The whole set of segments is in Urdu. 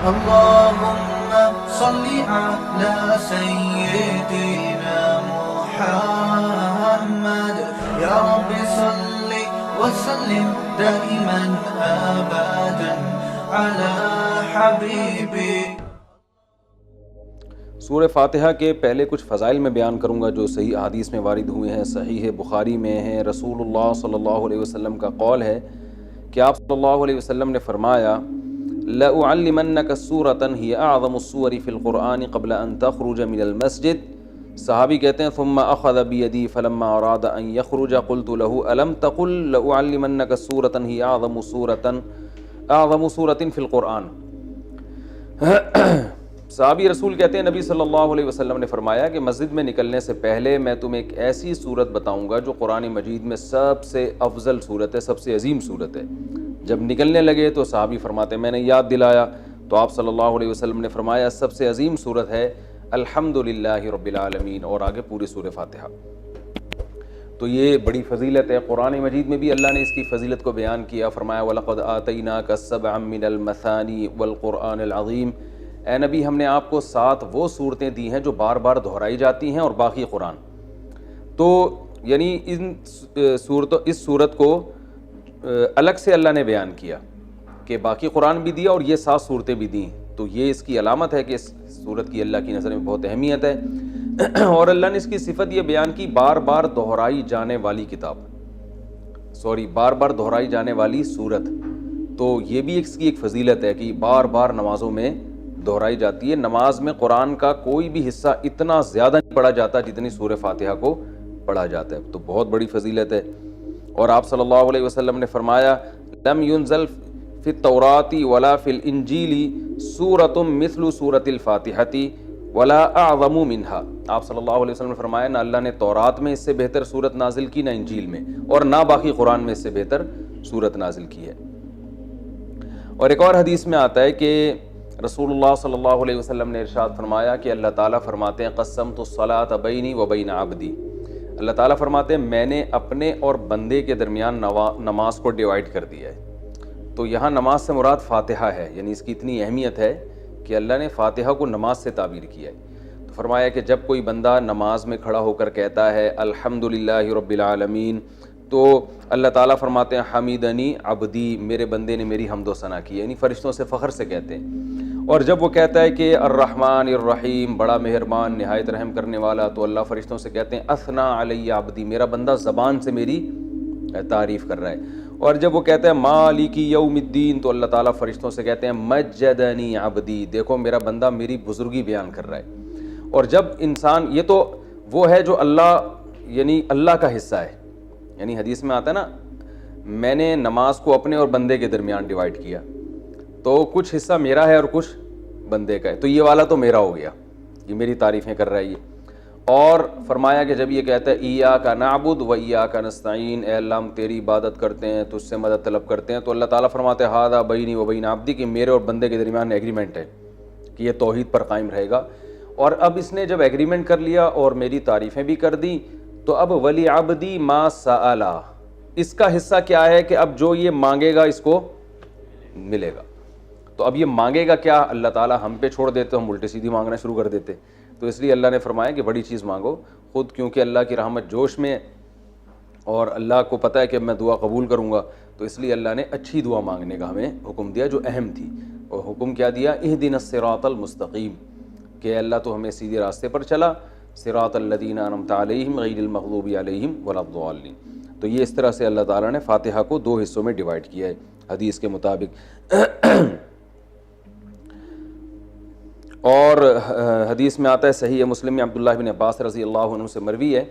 اللهم صل على سيدنا محمد يا رب صل وسلم دائما ابدا على حبيبي. سورہ فاتحہ کے پہلے کچھ فضائل میں بیان کروں گا جو صحیح احادیث میں وارد ہوئے ہیں. صحیح بخاری میں ہیں، رسول اللہ صلی اللہ علیہ وسلم کا قول ہے کہ آپ صلی اللہ علیہ وسلم نے فرمایا لَأُعَلِّمَنَّكَ سُورَةً هِيَ أَعْظَمُ السُّوَرِ فِي الْقُرْآنِ قَبْلَ أَن تَخْرُجَ مِنَ الْمَسْجِدِ. صحابی کہتے ہیں ثُمَّ أَخَذَ بِيَدِي فَلَمَّا أَرَادَ أَن يَخْرُجَ قُلْتُ لَهُ أَلَمْ تَقُلْ لَأُعَلِّمَنَّكَ سُورَةً هِيَ أَعْظَمُ سُورَةٍ فِي الْقُرْآنِ. صحابی رسول کہتے ہیں نبی صلی اللہ علیہ وسلم نے فرمایا کہ مسجد میں نکلنے سے پہلے میں تمہیں ایک ایسی صورت بتاؤں گا جو قرآن مجید میں سب سے افضل صورت ہے، سب سے عظیم صورت ہے. جب نکلنے لگے تو صحابی فرماتے ہیں میں نے یاد دلایا تو آپ صلی اللہ علیہ وسلم نے فرمایا سب سے عظیم صورت ہے الحمدللہ رب العالمین، اور آگے پوری سورہ فاتحہ. تو یہ بڑی فضیلت ہے. قرآن مجید میں بھی اللہ نے اس کی فضیلت کو بیان کیا، فرمایا وَلَقَدْ آتَيْنَاكَ سَبْعًا مِّنَ الْمَثَانِي وَالْقُرْآنِ الْعَظِيمِ. اے نبی ہم نے آپ کو 7 وہ صورتیں دی ہیں جو بار بار دہرائی جاتی ہیں اور باقی قرآن. تو یعنی اس صورت کو الگ سے اللہ نے بیان کیا کہ باقی قرآن بھی دیا اور یہ 7 صورتیں بھی دیں. تو یہ اس کی علامت ہے کہ اس صورت کی اللہ کی نظر میں بہت اہمیت ہے. اور اللہ نے اس کی صفت یہ بیان کی بار بار دہرائی جانے والی بار بار دہرائی جانے والی صورت. تو یہ بھی اس کی ایک فضیلت ہے کہ بار بار نمازوں میں دہرائی جاتی ہے. نماز میں قرآن کا کوئی بھی حصہ اتنا زیادہ نہیں پڑھا جاتا جتنی سورہ فاتحہ کو پڑھا جاتا ہے. تو بہت بڑی فضیلت ہے. اور آپ صلی اللہ علیہ وسلم نے فرمایا لم ينزل فی التوراۃ ولا فی الانجیل سورۃ مثل سورۃ الفاتحۃ ولا اعظم منها. آپ صلی اللہ علیہ وسلم نے فرمایا نہ اللہ نے تورات میں اس سے بہتر سورت نازل کی، نہ انجیل میں، اور نہ باقی قرآن میں اس سے بہتر سورت نازل کی ہے. اور ایک اور حدیث میں آتا ہے کہ رسول اللہ صلی اللہ علیہ وسلم نے ارشاد فرمایا کہ اللہ تعالیٰ فرماتے ہیں قسمت الصلاۃ بینی و بین عبدی. اللہ تعالیٰ فرماتے ہیں میں نے اپنے اور بندے کے درمیان نماز کو ڈیوائڈ کر دیا ہے. تو یہاں نماز سے مراد فاتحہ ہے، یعنی اس کی اتنی اہمیت ہے کہ اللہ نے فاتحہ کو نماز سے تعبیر کیا ہے. تو فرمایا کہ جب کوئی بندہ نماز میں کھڑا ہو کر کہتا ہے الحمدللہ رب العالمین تو اللہ تعالیٰ فرماتے ہیں حمیدنی عبدی، میرے بندے نے میری حمد و ثنا کی، یعنی فرشتوں سے فخر سے کہتے ہیں. اور جب وہ کہتا ہے کہ الرحمن الرحیم، بڑا مہربان نہایت رحم کرنے والا، تو اللہ فرشتوں سے کہتے ہیں اثنا علی عبدی، میرا بندہ زبان سے میری تعریف کر رہا ہے. اور جب وہ کہتا ہے مالک یوم الدین تو اللہ تعالیٰ فرشتوں سے کہتے ہیں مجدنی عبدی، دیکھو میرا بندہ میری بزرگی بیان کر رہا ہے. اور جب انسان، یہ تو وہ ہے جو اللہ یعنی اللہ کا حصہ ہے، یعنی حدیث میں آتا ہے نا میں نے نماز کو اپنے اور بندے کے درمیان ڈیوائڈ کیا، تو کچھ حصہ میرا ہے اور کچھ بندے کا ہے، تو یہ والا تو میرا ہو گیا، یہ میری تعریفیں کر رہا ہے یہ. اور فرمایا کہ جب یہ کہتا ہے ایاک نعبد و ایاک نستعین، اے اللہ ہم تیری عبادت کرتے ہیں، تجھ سے مدد طلب کرتے ہیں، تو اللہ تعالیٰ فرماتے ہیں ھذا بینی و بین عبدی، کہ میرے اور بندے کے درمیان ایگریمنٹ ہے کہ یہ توحید پر قائم رہے گا. اور اب اس نے جب ایگریمنٹ کر لیا اور میری تعریفیں بھی کر دی تو اب ولی عبدی ما سأل، اس کا حصہ کیا ہے کہ اب جو یہ مانگے گا اس کو ملے گا. تو اب یہ مانگے گا کیا، اللہ تعالیٰ ہم پہ چھوڑ دیتے، ہم الٹی سیدھی مانگنا شروع کر دیتے. تو اس لیے اللہ نے فرمایا کہ بڑی چیز مانگو خود، کیونکہ اللہ کی رحمت جوش میں اور اللہ کو پتہ ہے کہ میں دعا قبول کروں گا، تو اس لیے اللہ نے اچھی دعا مانگنے کا ہمیں حکم دیا جو اہم تھی. اور حکم کیا دیا، اہدنا الصراط المستقیم، کہ اللہ تو ہمیں سیدھے راستے پر چلا، صراط الذین انعمت علیہم غیر المغضوب علیہم ولا الضالین. تو یہ اس طرح سے اللہ تعالیٰ نے فاتحہ کو 2 حصوں میں ڈیوائڈ کیا ہے حدیث کے مطابق. اور حدیث میں آتا ہے صحیح مسلم میں عبداللہ بن عباس رضی اللہ عنہ سے مروی ہے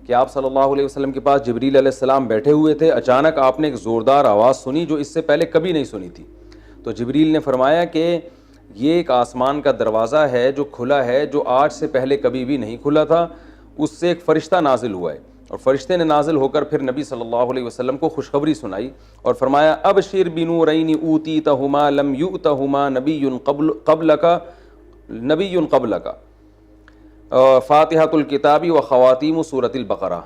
کہ آپ صلی اللہ علیہ وسلم کے پاس جبریل علیہ السلام بیٹھے ہوئے تھے. اچانک آپ نے ایک زوردار آواز سنی جو اس سے پہلے کبھی نہیں سنی تھی. تو جبریل نے فرمایا کہ یہ ایک آسمان کا دروازہ ہے جو کھلا ہے، جو آج سے پہلے کبھی بھی نہیں کھلا تھا. اس سے ایک فرشتہ نازل ہوا ہے، اور فرشتے نے نازل ہو کر پھر نبی صلی اللہ علیہ وسلم کو خوشخبری سنائی اور فرمایا ابشر بنورین اوتیتہما لم یؤتہما نبی قبلک فاتحۃ الکتاب و خواتیم سورۃ البقرہ.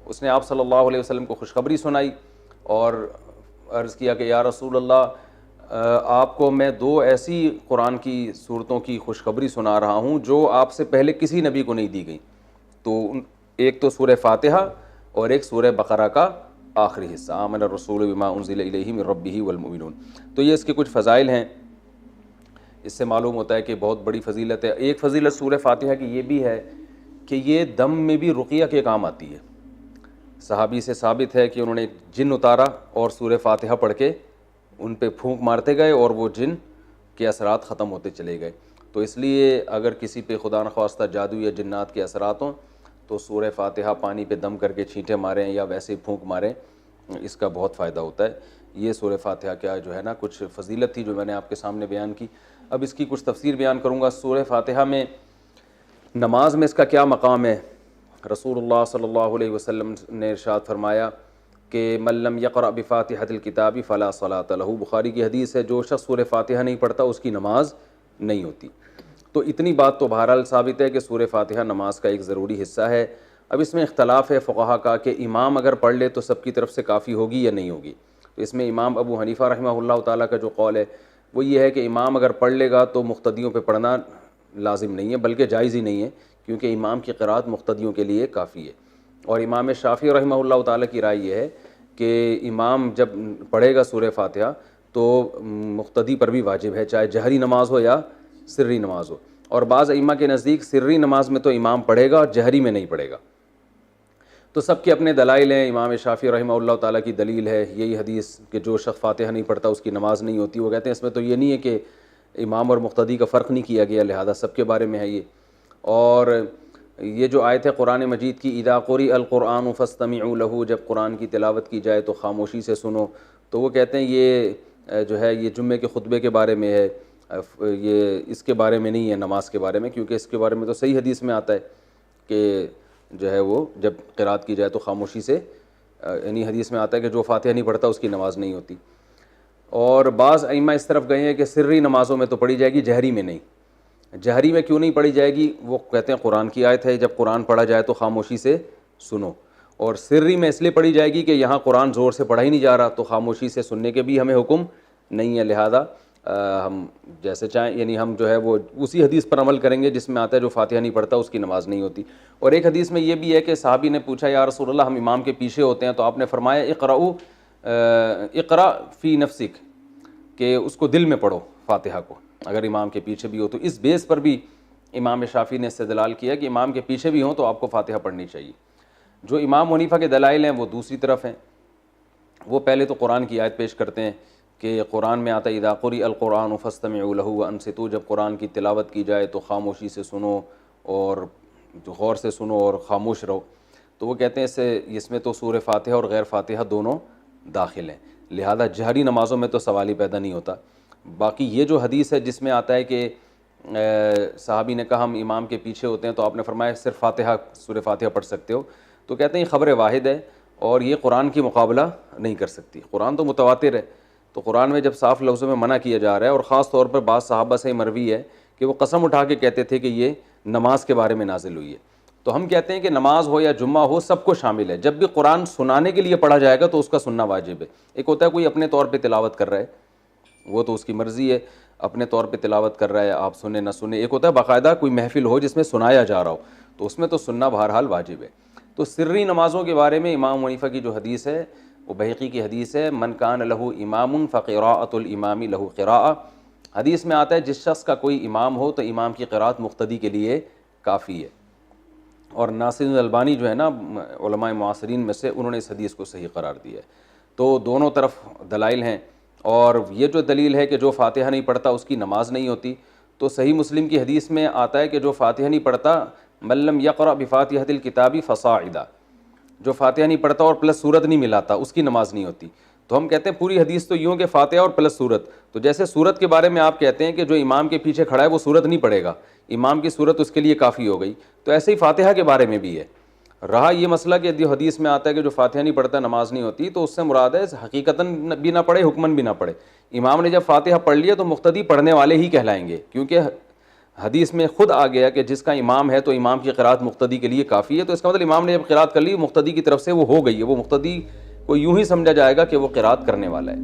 اس نے آپ صلی اللہ علیہ وسلم کو خوشخبری سنائی اور عرض کیا کہ یا رسول اللہ آپ کو میں دو ایسی قرآن کی صورتوں کی خوشخبری سنا رہا ہوں جو آپ سے پہلے کسی نبی کو نہیں دی گئی. تو ایک تو سورہ فاتحہ اور ایک سورہ بقرہ کا آخری حصہ، آمن الرسول بما انزل الیہ من ربہ والمؤمنون. تو یہ اس کے کچھ فضائل ہیں. اس سے معلوم ہوتا ہے کہ بہت بڑی فضیلت ہے. ایک فضیلت سورہ فاتحہ کی یہ بھی ہے کہ یہ دم میں بھی رقیہ کے کام آتی ہے. صحابی سے ثابت ہے کہ انہوں نے جن اتارا اور سورہ فاتحہ پڑھ کے ان پہ پھونک مارتے گئے اور وہ جن کے اثرات ختم ہوتے چلے گئے. تو اس لیے اگر کسی پہ خدا نخواستہ جادو یا جنات کے اثرات ہوں تو سورہ فاتحہ پانی پہ دم کر کے چھینٹے ماریں یا ویسے پھونک ماریں، اس کا بہت فائدہ ہوتا ہے. یہ سورہ فاتحہ کیا جو ہے نا کچھ فضیلت تھی جو میں نے آپ کے سامنے بیان کی. اب اس کی کچھ تفسیر بیان کروں گا. سورہ فاتحہ میں نماز میں اس کا کیا مقام ہے؟ رسول اللہ صلی اللہ علیہ وسلم نے ارشاد فرمایا کہ من لم یقرأ بفاتحۃ الکتاب فلا صلاۃ لہ. بخاری کی حدیث ہے، جو شخص سورہ فاتحہ نہیں پڑھتا اس کی نماز نہیں ہوتی. تو اتنی بات تو بہرحال ثابت ہے کہ سورہ فاتحہ نماز کا ایک ضروری حصہ ہے. اب اس میں اختلاف ہے فقہا کا کہ امام اگر پڑھ لے تو سب کی طرف سے کافی ہوگی یا نہیں ہوگی. تو اس میں امام ابو حنیفہ رحمہ اللہ تعالیٰ کا جو قول ہے وہ یہ ہے کہ امام اگر پڑھ لے گا تو مقتدیوں پہ پڑھنا لازم نہیں ہے، بلکہ جائز ہی نہیں ہے، کیونکہ امام کی قرأت مقتدیوں کے لیے کافی ہے. اور امام شافعی رحمہ اللہ تعالیٰ کی رائے یہ ہے کہ امام جب پڑھے گا سورہ فاتحہ تو مقتدی پر بھی واجب ہے، چاہے جہری نماز ہو یا سری نماز ہو. اور بعض ائمہ کے نزدیک سری نماز میں تو امام پڑھے گا اور جہری میں نہیں پڑھے گا. تو سب کے اپنے دلائل ہیں. امام شافعی رحمہ اللہ تعالیٰ کی دلیل ہے یہی حدیث کہ جو شخص فاتحہ نہیں پڑھتا اس کی نماز نہیں ہوتی. وہ کہتے ہیں اس میں تو یہ نہیں ہے کہ امام اور مقتدی کا فرق نہیں کیا گیا، لہذا سب کے بارے میں ہے یہ. اور یہ جو آیت ہے قرآن مجید کی، اذا قرئ القرآن فاستمعوا لہ، جب قرآن کی تلاوت کی جائے تو خاموشی سے سنو. تو وہ کہتے ہیں یہ جو ہے یہ جمعے کے خطبے کے بارے میں ہے، یہ اس کے بارے میں نہیں ہے نماز کے بارے میں، کیونکہ اس کے بارے میں تو صحیح حدیث میں آتا ہے کہ جو ہے وہ جب قرات کی جائے تو خاموشی سے، یعنی حدیث میں آتا ہے کہ جو فاتحہ نہیں پڑھتا اس کی نماز نہیں ہوتی. اور بعض ائمہ اس طرف گئے ہیں کہ سری نمازوں میں تو پڑھی جائے گی، جہری میں نہیں. جہری میں کیوں نہیں پڑھی جائے گی؟ وہ کہتے ہیں قرآن کی آیت ہے جب قرآن پڑھا جائے تو خاموشی سے سنو. اور سری میں اس لیے پڑھی جائے گی کہ یہاں قرآن زور سے پڑھا ہی نہیں جا رہا، تو خاموشی سے سننے کے بھی ہمیں حکم نہیں ہے، لہذا ہم جیسے چاہیں، یعنی ہم جو ہے وہ اسی حدیث پر عمل کریں گے جس میں آتا ہے جو فاتحہ نہیں پڑھتا اس کی نماز نہیں ہوتی. اور ایک حدیث میں یہ بھی ہے کہ صحابی نے پوچھا یا رسول اللہ ہم امام کے پیچھے ہوتے ہیں، تو آپ نے فرمایا اقرأ فی نفسک، کہ اس کو دل میں پڑھو فاتحہ کو اگر امام کے پیچھے بھی ہو. تو اس بیس پر بھی امام شافعی نے استدلال کیا کہ امام کے پیچھے بھی ہوں تو آپ کو فاتحہ پڑھنی چاہیے. جو امام حنیفہ کے دلائل ہیں وہ دوسری طرف ہیں. وہ پہلے تو قرآن کی آیت پیش کرتے ہیں کہ قرآن میں آتا ہے اذا قرئ القرآن فاستمعوا لہ وانصتوا، جب قرآن کی تلاوت کی جائے تو خاموشی سے سنو اور غور سے سنو اور خاموش رہو. تو وہ کہتے ہیں اس میں تو سورہ فاتحہ اور غیر فاتحہ دونوں داخل ہیں، لہذا جہری نمازوں میں تو سوال ہی پیدا نہیں ہوتا. باقی یہ جو حدیث ہے جس میں آتا ہے کہ صحابی نے کہا ہم امام کے پیچھے ہوتے ہیں تو آپ نے فرمایا صرف فاتحہ سورہ فاتحہ پڑھ سکتے ہو، تو کہتے ہیں یہ خبر واحد ہے اور یہ قرآن کی مقابلہ نہیں کر سکتی. قرآن تو متواتر ہے، تو قرآن میں جب صاف لفظوں میں منع کیا جا رہا ہے، اور خاص طور پر بعض صحابہ سے مروی ہے کہ وہ قسم اٹھا کے کہتے تھے کہ یہ نماز کے بارے میں نازل ہوئی ہے. تو ہم کہتے ہیں کہ نماز ہو یا جمعہ ہو سب کو شامل ہے. جب بھی قرآن سنانے کے لیے پڑھا جائے گا تو اس کا سننا واجب ہے. ایک ہوتا ہے کوئی اپنے طور پہ تلاوت کر رہا ہے، وہ تو اس کی مرضی ہے، اپنے طور پہ تلاوت کر رہا ہے، آپ سنیں نہ سنیں. ایک ہوتا ہے باقاعدہ کوئی محفل ہو جس میں سنایا جا رہا ہو، تو اس میں تو سننا بہرحال واجب ہے. تو سری نمازوں کے بارے میں امام حنیفہ کی جو حدیث ہے وہ بہقی کی حدیث ہے، من کان لہ امام فقراءۃ الامام لہ قراءۃ. حدیث میں آتا ہے جس شخص کا کوئی امام ہو تو امام کی قرات مقتدی کے لیے کافی ہے. اور ناصر البانی جو ہے نا علماء معاصرین میں سے، انہوں نے اس حدیث کو صحیح قرار دیا ہے. تو دونوں طرف دلائل ہیں. اور یہ جو دلیل ہے کہ جو فاتحہ نہیں پڑھتا اس کی نماز نہیں ہوتی، تو صحیح مسلم کی حدیث میں آتا ہے کہ جو فاتحہ نہیں پڑھتا من لم یقرأ بفاتحۃ الکتاب فصاعدا، جو فاتحہ نہیں پڑھتا اور پلس سورت نہیں ملاتا اس کی نماز نہیں ہوتی. تو ہم کہتے ہیں پوری حدیث تو یوں کہ فاتحہ اور پلس سورت. تو جیسے سورت کے بارے میں آپ کہتے ہیں کہ جو امام کے پیچھے کھڑا ہے وہ سورت نہیں پڑھے گا، امام کی سورت اس کے لیے کافی ہو گئی، تو ایسے ہی فاتحہ کے بارے میں بھی ہے. رہا یہ مسئلہ کہ جو حدیث میں آتا ہے کہ جو فاتحہ نہیں پڑھتا نماز نہیں ہوتی، تو اس سے مراد ہے حقیقتاً بھی نہ پڑھے حکماً بھی نہ پڑھے. امام نے جب فاتحہ پڑھ لیا تو مقتدی پڑھنے والے ہی کہلائیں گے، کیونکہ حدیث میں خود آ گیا کہ جس کا امام ہے تو امام کی قرات مقتدی کے لیے کافی ہے. تو اس کا مطلب امام نے جب قرات کر لی مقتدی کی طرف سے وہ ہو گئی ہے، وہ مقتدی کو یوں ہی سمجھا جائے گا کہ وہ قرات کرنے والا ہے.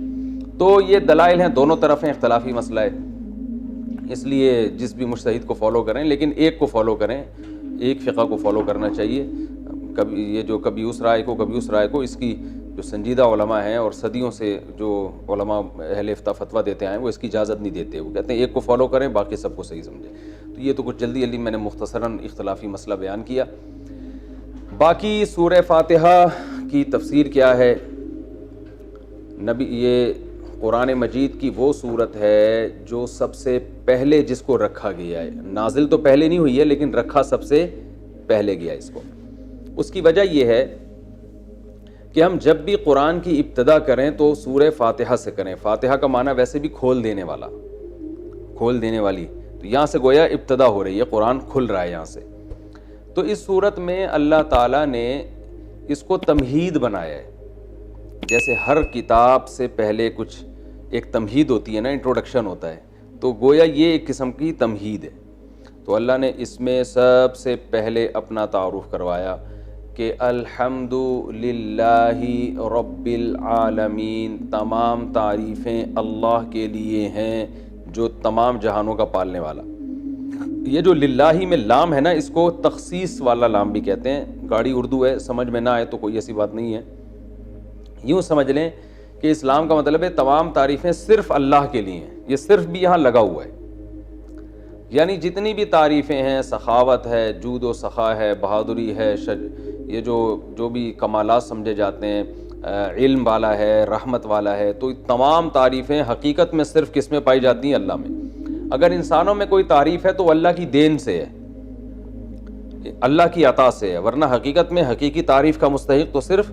تو یہ دلائل ہیں، دونوں طرف ہیں، اختلافی مسئلہ ہے، اس لیے جس بھی مجتہد کو فالو کریں، لیکن ایک کو فالو کریں، ایک فقہ کو فالو کرنا چاہیے. کبھی یہ جو کبھی اس رائے کو کبھی اس رائے کو، اس کی جو سنجیدہ علماء ہیں اور صدیوں سے جو علماء اہل فتویٰ دیتے ہیں وہ اس کی اجازت نہیں دیتے، وہ کہتے ہیں ایک کو فالو کریں باقی سب کو صحیح سمجھیں. تو یہ تو کچھ جلدی میں نے مختصراً اختلافی مسئلہ بیان کیا. باقی سورہ فاتحہ کی تفسیر کیا ہے؟ یہ قرآن مجید کی وہ صورت ہے جو سب سے پہلے جس کو رکھا گیا ہے. نازل تو پہلے نہیں ہوئی ہے لیکن رکھا سب سے پہلے گیا اس کو. اس کی وجہ یہ ہے کہ ہم جب بھی قرآن کی ابتدا کریں تو سورہ فاتحہ سے کریں. فاتحہ کا معنی ویسے بھی کھول دینے والا، کھول دینے والی، تو یہاں سے گویا ابتدا ہو رہی ہے، قرآن کھل رہا ہے یہاں سے. تو اس صورت میں اللہ تعالیٰ نے اس کو تمہید بنایا ہے. جیسے ہر کتاب سے پہلے کچھ ایک تمہید ہوتی ہے نا، انٹروڈکشن ہوتا ہے، تو گویا یہ ایک قسم کی تمہید ہے. تو اللہ نے اس میں سب سے پہلے اپنا تعارف کروایا کہ الحمد للہ رب العالمین، تمام تعریفیں اللہ کے لیے ہیں جو تمام جہانوں کا پالنے والا. یہ جو للہ میں لام ہے نا، اس کو تخصیص والا لام بھی کہتے ہیں. گاڑی اردو ہے، سمجھ میں نہ آئے تو کوئی ایسی بات نہیں ہے. یوں سمجھ لیں کہ اسلام کا مطلب ہے تمام تعریفیں صرف اللہ کے لیے ہیں. یہ صرف بھی یہاں لگا ہوا ہے، یعنی جتنی بھی تعریفیں ہیں، سخاوت ہے، جود و سخا ہے، بہادری ہے، یہ جو بھی کمالات سمجھے جاتے ہیں، علم والا ہے، رحمت والا ہے، تو تمام تعریفیں حقیقت میں صرف کس میں پائی جاتی ہیں؟ اللہ میں. اگر انسانوں میں کوئی تعریف ہے تو اللہ کی دین سے ہے، اللہ کی عطا سے ہے، ورنہ حقیقت میں حقیقی تعریف کا مستحق تو صرف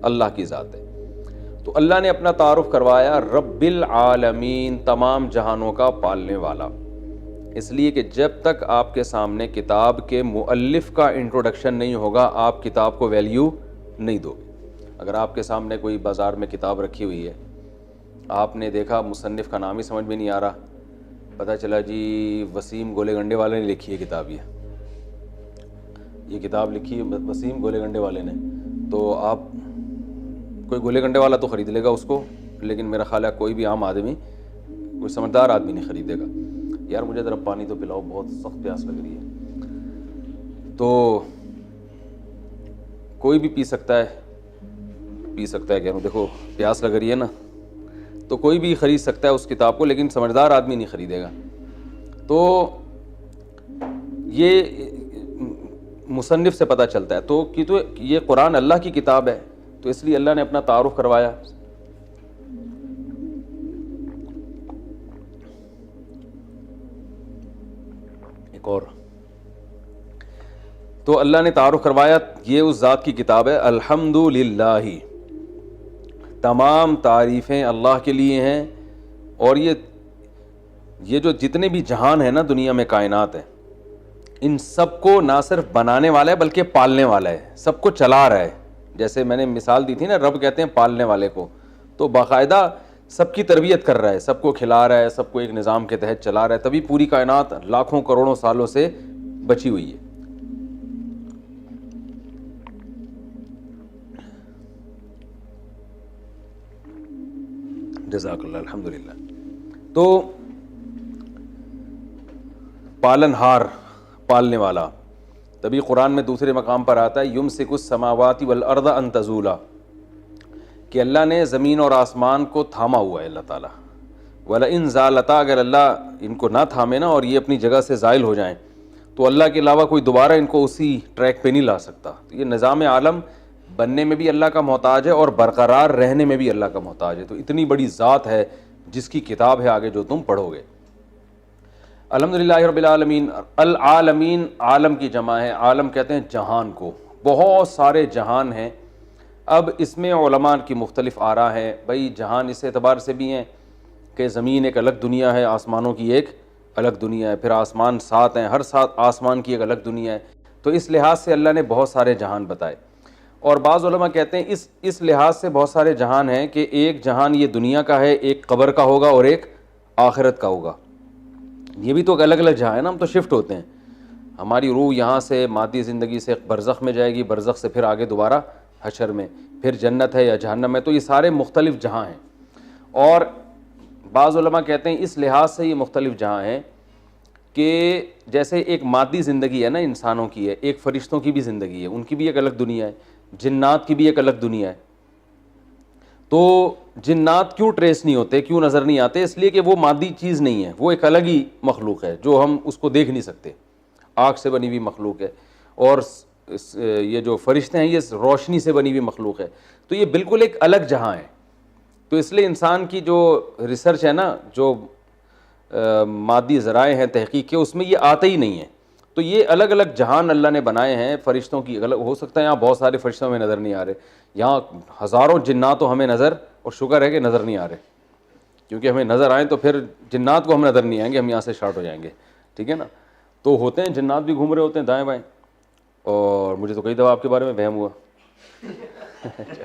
اللہ کی ذات ہے. تو اللہ نے اپنا تعارف کروایا رب العالمین، تمام جہانوں کا پالنے والا، اس لیے کہ جب تک آپ کے سامنے کتاب کے مؤلف کا انٹروڈکشن نہیں ہوگا آپ کتاب کو ویلیو نہیں دو گے. اگر آپ کے سامنے کوئی بازار میں کتاب رکھی ہوئی ہے، آپ نے دیکھا مصنف کا نام ہی سمجھ میں نہیں آ رہا، پتہ چلا جی وسیم گولے گنڈے والے نے لکھی ہے کتاب، یہ کتاب لکھی ہے وسیم گولے گنڈے والے نے، تو آپ کوئی گولے گنڈے والا تو خرید لے گا اس کو، لیکن میرا خیال ہے کوئی بھی عام آدمی، کوئی سمجھدار آدمی نہیں خریدے گا. یار مجھے ذرا پانی تو پلاؤ، بہت سخت پیاس لگ رہی ہے. تو کوئی بھی پی سکتا ہے کہ دیکھو پیاس لگ رہی ہے نا، تو کوئی بھی خرید سکتا ہے اس کتاب کو، لیکن سمجھدار آدمی نہیں خریدے گا. تو یہ مصنف سے پتہ چلتا ہے. تو یہ قرآن اللہ کی کتاب ہے، تو اس لیے اللہ نے اپنا تعارف کروایا. ایک اور تو اللہ نے تعارف کروایا یہ اس ذات کی کتاب ہے الحمد للہ، تمام تعریفیں اللہ کے لیے ہیں. اور یہ جو جتنے بھی جہان ہیں نا دنیا میں، کائنات ہے، ان سب کو نہ صرف بنانے والا ہے بلکہ پالنے والا ہے، سب کو چلا رہا ہے. جیسے میں نے مثال دی تھی نا، رب کہتے ہیں پالنے والے کو، تو باقاعدہ سب کی تربیت کر رہا ہے، سب کو کھلا رہا ہے، سب کو ایک نظام کے تحت چلا رہا ہے، تبھی پوری کائنات لاکھوں کروڑوں سالوں سے بچی ہوئی ہے. جزاک اللہ. الحمدللہ. تو پالن ہار، پالنے والا، تبھی قرآن میں دوسرے مقام پر آتا ہے یمسک السماوات والارض ان تزولا، کہ اللہ نے زمین اور آسمان کو تھاما ہوا ہے اللہ تعالیٰ. وَلَئِن زَالَتَا، اگر اللہ ان کو نہ تھامے نا اور یہ اپنی جگہ سے زائل ہو جائیں تو اللہ کے علاوہ کوئی دوبارہ ان کو اسی ٹریک پہ نہیں لا سکتا. تو یہ نظام عالم بننے میں بھی اللہ کا محتاج ہے اور برقرار رہنے میں بھی اللہ کا محتاج ہے. تو اتنی بڑی ذات ہے جس کی کتاب ہے آگے جو تم پڑھو گے. الحمدللہ رب العالمین. العالمین عالم کی جمع ہے، عالم کہتے ہیں جہان کو، بہت سارے جہان ہیں. اب اس میں علماء کی مختلف آراء ہیں. بھئی جہان اس اعتبار سے بھی ہیں کہ زمین ایک الگ دنیا ہے، آسمانوں کی ایک الگ دنیا ہے، پھر آسمان 7 ہیں، ہر 7 آسمان کی ایک الگ دنیا ہے. تو اس لحاظ سے اللہ نے بہت سارے جہان بتائے. اور بعض علماء کہتے ہیں اس لحاظ سے بہت سارے جہان ہیں کہ ایک جہان یہ دنیا کا ہے، ایک قبر کا ہوگا اور ایک آخرت کا ہوگا. یہ بھی تو الگ الگ جہاں ہے نا، ہم تو شفٹ ہوتے ہیں. ہماری روح یہاں سے مادی زندگی سے برزخ میں جائے گی، برزخ سے پھر آگے دوبارہ حشر میں، پھر جنت ہے یا جہنم ہے. تو یہ سارے مختلف جہاں ہیں. اور بعض علماء کہتے ہیں اس لحاظ سے یہ مختلف جہاں ہیں کہ جیسے ایک مادی زندگی ہے نا انسانوں کی ہے، ایک فرشتوں کی بھی زندگی ہے، ان کی بھی ایک الگ دنیا ہے، جنات کی بھی ایک الگ دنیا ہے. تو جنات کیوں ٹریس نہیں ہوتے، کیوں نظر نہیں آتے؟ اس لیے کہ وہ مادی چیز نہیں ہے، وہ ایک الگ ہی مخلوق ہے جو ہم اس کو دیکھ نہیں سکتے، آگ سے بنی ہوئی مخلوق ہے. اور یہ جو فرشتے ہیں یہ روشنی سے بنی ہوئی مخلوق ہے. تو یہ بالکل ایک الگ جہاں ہے. تو اس لیے انسان کی جو ریسرچ ہے نا، جو مادی ذرائع ہیں تحقیق کے، اس میں یہ آتے ہی نہیں ہے. تو یہ الگ الگ جہان اللہ نے بنائے ہیں فرشتوں کی. ہو سکتا ہے یہاں بہت سارے فرشتوں میں نظر نہیں آ رہے، یہاں ہزاروں جنات تو ہمیں نظر، اور شکر ہے کہ نظر نہیں آ رہے، کیونکہ ہمیں نظر آئیں تو پھر جنات کو ہم نظر نہیں آئیں گے، ہم یہاں سے شارٹ ہو جائیں گے. ٹھیک ہے نا. تو ہوتے ہیں جنات بھی گھوم رہے ہوتے ہیں دائیں بائیں، اور مجھے تو کئی دفعہ آپ کے بارے میں وہم ہوا.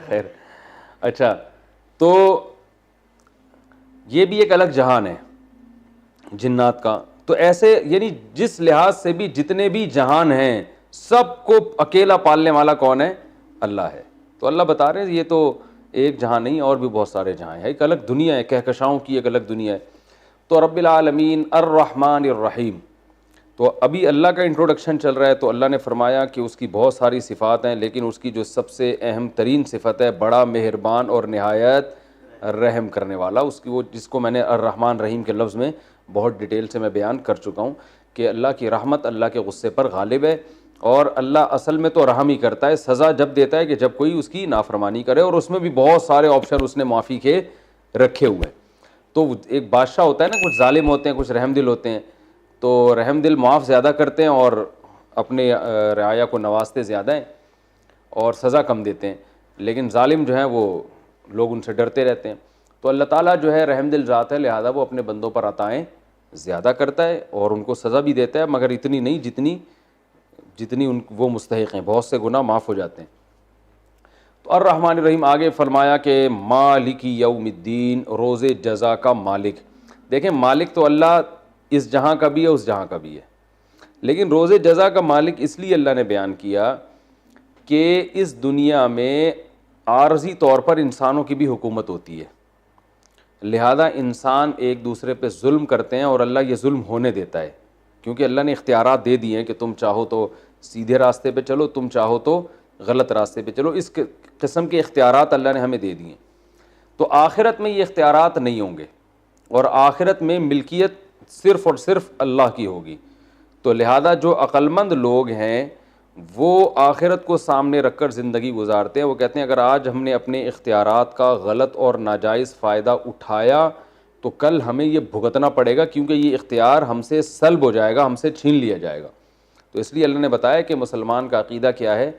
خیر اچھا، تو یہ بھی ایک الگ جہان ہے جنات کا. تو ایسے یعنی جس لحاظ سے بھی جتنے بھی جہان ہیں سب کو اکیلا پالنے والا کون ہے؟ اللہ ہے. تو اللہ بتا رہے ہیں یہ تو ایک جہاں نہیں، اور بھی بہت سارے جہاں ہیں، ایک الگ دنیا ہے، کہکشاؤں کی ایک الگ دنیا ہے. تو رب العالمین الرحمن الرحیم. تو ابھی اللہ کا انٹروڈکشن چل رہا ہے، تو اللہ نے فرمایا کہ اس کی بہت ساری صفات ہیں، لیکن اس کی جو سب سے اہم ترین صفت ہے بڑا مہربان اور نہایت رحم کرنے والا. اس کی وہ جس کو میں نے الرحمن رحیم کے لفظ میں بہت ڈیٹیل سے میں بیان کر چکا ہوں کہ اللہ کی رحمت اللہ کے غصے پر غالب ہے، اور اللہ اصل میں تو رحم ہی کرتا ہے، سزا جب دیتا ہے کہ جب کوئی اس کی نافرمانی کرے، اور اس میں بھی بہت سارے آپشن اس نے معافی کے رکھے ہوئے. تو ایک بادشاہ ہوتا ہے نا، کچھ ظالم ہوتے ہیں کچھ رحم دل ہوتے ہیں. تو رحم دل معاف زیادہ کرتے ہیں اور اپنے رعایا کو نوازتے زیادہ ہیں اور سزا کم دیتے ہیں، لیکن ظالم جو ہیں وہ لوگ ان سے ڈرتے رہتے ہیں. تو اللہ تعالیٰ جو ہے رحم دل ذات ہے، لہذا وہ اپنے بندوں پر عطائیں زیادہ کرتا ہے اور ان کو سزا بھی دیتا ہے، مگر اتنی نہیں جتنی وہ مستحق ہیں. بہت سے گناہ معاف ہو جاتے ہیں. تو الرحمن الرحیم آگے فرمایا کہ مالک یوم الدین، روز جزا کا مالک. دیکھیں مالک تو اللہ اس جہاں کا بھی ہے اس جہاں کا بھی ہے، لیکن روز جزا کا مالک اس لیے اللہ نے بیان کیا کہ اس دنیا میں عارضی طور پر انسانوں کی بھی حکومت ہوتی ہے، لہذا انسان ایک دوسرے پہ ظلم کرتے ہیں اور اللہ یہ ظلم ہونے دیتا ہے، کیونکہ اللہ نے اختیارات دے دیے ہیں کہ تم چاہو تو سیدھے راستے پہ چلو، تم چاہو تو غلط راستے پہ چلو. اس قسم کے اختیارات اللہ نے ہمیں دے دیے. تو آخرت میں یہ اختیارات نہیں ہوں گے، اور آخرت میں ملکیت صرف اور صرف اللہ کی ہوگی. تو لہذا جو عقل مند لوگ ہیں وہ آخرت کو سامنے رکھ کر زندگی گزارتے ہیں. وہ کہتے ہیں اگر آج ہم نے اپنے اختیارات کا غلط اور ناجائز فائدہ اٹھایا تو کل ہمیں یہ بھگتنا پڑے گا، کیونکہ یہ اختیار ہم سے سلب ہو جائے گا، ہم سے چھین لیا جائے گا. تو اس لیے اللہ نے بتایا کہ مسلمان کا عقیدہ کیا ہے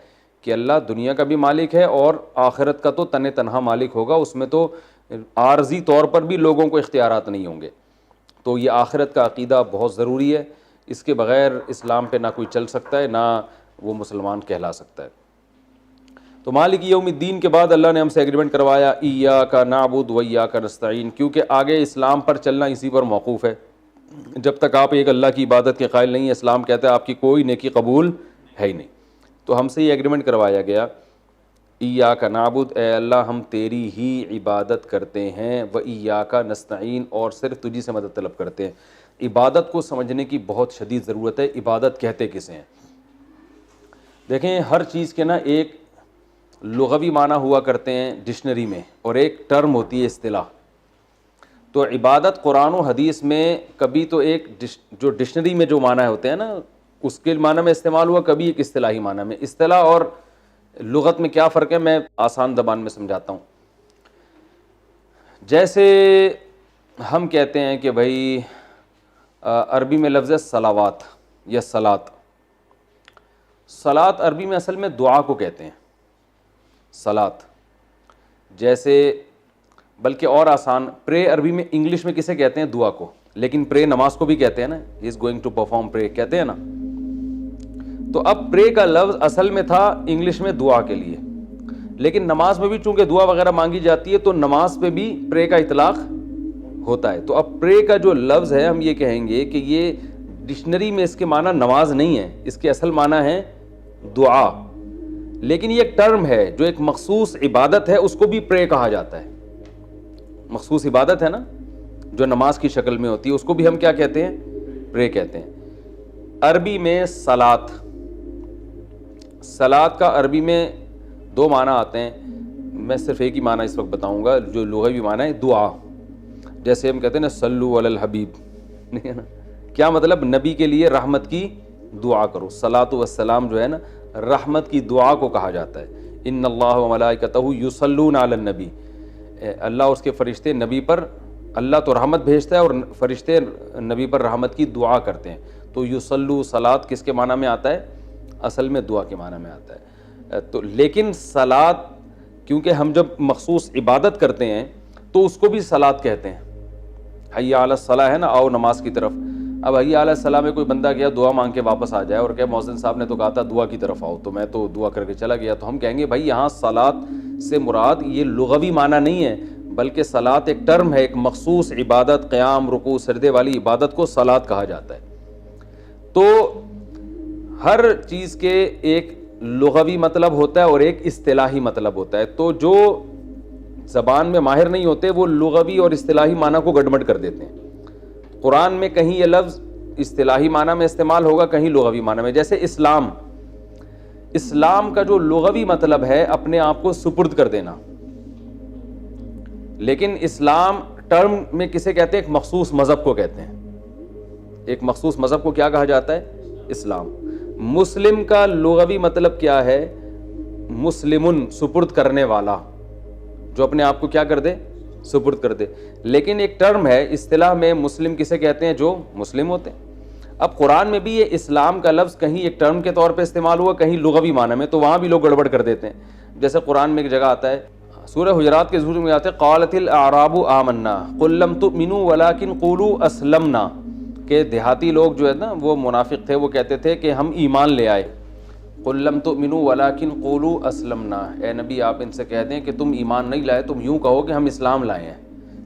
کہ اللہ دنیا کا بھی مالک ہے اور آخرت کا تو تنہا مالک ہوگا، اس میں تو عارضی طور پر بھی لوگوں کو اختیارات نہیں ہوں گے. تو یہ آخرت کا عقیدہ بہت ضروری ہے، اس کے بغیر اسلام پہ نہ کوئی چل سکتا ہے، نہ وہ مسلمان کہلا سکتا ہے. تو مالک یوم الدین کے بعد اللہ نے ہم سے ایگریمنٹ کروایا ایاک نعبد و ایاک نستعین، کیونکہ آگے اسلام پر چلنا اسی پر موقوف ہے. جب تک آپ ایک اللہ کی عبادت کے قائل نہیں ہیں، اسلام کہتا ہے آپ کی کوئی نیکی قبول ہے ہی نہیں. تو ہم سے یہ ایگریمنٹ کروایا گیا ایاک نعبد، اے اللہ ہم تیری ہی عبادت کرتے ہیں، و ایاک نستعین، اور صرف تجھی سے مدد طلب کرتے ہیں. عبادت کو سمجھنے کی بہت شدید ضرورت ہے. عبادت کہتے کسے ہیں؟ دیکھیں ہر چیز کے نا ایک لغوی معنی ہوا کرتے ہیں ڈکشنری میں، اور ایک ٹرم ہوتی ہے اصطلاح. تو عبادت قرآن و حدیث میں کبھی تو ایک جو ڈکشنری میں جو معنی ہوتے ہیں نا اس کے معنی میں استعمال ہوا، کبھی ایک اصطلاحی معنی میں. اصطلاح اور لغت میں کیا فرق ہے میں آسان زبان میں سمجھاتا ہوں. جیسے ہم کہتے ہیں کہ بھائی عربی میں لفظ ہے صلوات یا صلات. صلات عربی میں اصل میں دعا کو کہتے ہیں صلات. جیسے بلکہ اور آسان پرے عربی میں انگلش میں کسے کہتے ہیں؟ دعا کو. لیکن پرے نماز کو بھی کہتے ہیں نا، ہی از گوئنگ ٹو پرفارم پرے کہتے ہیں نا. تو اب پرے کا لفظ اصل میں تھا انگلش میں دعا کے لیے، لیکن نماز میں بھی چونکہ دعا وغیرہ مانگی جاتی ہے تو نماز پہ بھی پرے کا اطلاق ہوتا ہے. تو اب پرے کا جو لفظ ہے ہم یہ کہیں گے کہ یہ ڈکشنری میں اس کے معنی نماز نہیں ہے، اس کے اصل معنی ہے دعا. لیکن یہ ایک ٹرم ہے جو ایک مخصوص عبادت ہے، اس کو بھی پرے کہا جاتا ہے. مخصوص عبادت ہے نا، جو نماز کی شکل میں ہوتی ہے اس کو بھی ہم کیا کہتے ہیں؟ پرے کہتے ہیں۔ عربی میں صلاۃ، صلاۃ کا عربی میں دو معنی آتے ہیں، میں صرف ایک ہی معنی اس وقت بتاؤں گا جو لغوی معنی ہے دعا، جیسے ہم کہتے ہیں نا صلو علی الحبیب، نہیں ہے نا، کیا مطلب؟ نبی کے لیے رحمت کی دعا کرو۔ صلاۃ والسلام جو ہے نا رحمت کی دعا کو کہا جاتا ہے۔ ان اللہ و ملائکتہ یصلون علی النبی، اللہ اور اس کے فرشتے نبی پر، اللہ تو رحمت بھیجتا ہے اور فرشتے نبی پر رحمت کی دعا کرتے ہیں۔ تو یصلو صلاۃ کس کے معنی میں آتا ہے؟ اصل میں دعا کے معنی میں آتا ہے۔ تو لیکن صلاۃ کیونکہ ہم جب مخصوص عبادت کرتے ہیں تو اس کو بھی صلاۃ کہتے ہیں۔ حی علی الصلاۃ ہے نا، آؤ نماز کی طرف۔ اب حی علی الصلاۃ میں کوئی بندہ گیا دعا مانگ کے واپس آ جائے اور کہ مؤذن صاحب نے تو کہا تھا دعا کی طرف آؤ، تو میں تو دعا کر کے چلا گیا، تو ہم کہیں گے بھائی یہاں صلاۃ سے مراد یہ لغوی معنی نہیں ہے، بلکہ صلاۃ ایک ٹرم ہے، ایک مخصوص عبادت، قیام، رکوع، سجدے والی عبادت کو صلاۃ کہا جاتا ہے۔ تو ہر چیز کے ایک لغوی مطلب ہوتا ہے اور ایک اصطلاحی مطلب ہوتا ہے، تو جو زبان میں ماہر نہیں ہوتے وہ لغوی اور اصطلاحی معنی کو گڑبڑ کر دیتے ہیں۔ قرآن میں کہیں یہ لفظ اصطلاحی معنی میں استعمال ہوگا، کہیں لغوی معنی میں، جیسے اسلام، اسلام کا جو لغوی مطلب ہے اپنے آپ کو سپرد کر دینا، لیکن اسلام ٹرم میں کسے کہتے ہیں؟ ایک مخصوص مذہب کو کہتے ہیں، ایک مخصوص مذہب کو کیا کہا جاتا ہے؟ اسلام۔ مسلم کا لغوی مطلب کیا ہے؟ مسلمن، سپرد کرنے والا، جو اپنے آپ کو کیا کر دے؟ سپرد کر دے۔ لیکن ایک ٹرم ہے اصطلاح میں، مسلم کسے کہتے ہیں؟ جو مسلم ہوتے ہیں۔ اب قرآن میں بھی یہ اسلام کا لفظ کہیں ایک ٹرم کے طور پہ استعمال ہوا، کہیں لغوی معنی میں، تو وہاں بھی لوگ گڑبڑ کر دیتے ہیں۔ جیسے قرآن میں ایک جگہ آتا ہے، سورہ حجرات کے ذکر میں آتا ہے قالت الاعراب آمنا قل لم تؤمنوا ولکن قولوا اسلمنا، کہ دیہاتی لوگ جو ہے نا وہ منافق تھے، وہ کہتے تھے کہ ہم ایمان لے آئے۔ قل لم تؤمنوا ولکن قولوا اسلمنا، اے نبی آپ ان سے کہہ دیں کہ تم ایمان نہیں لائے، تم یوں کہو کہ ہم اسلام لائے ہیں۔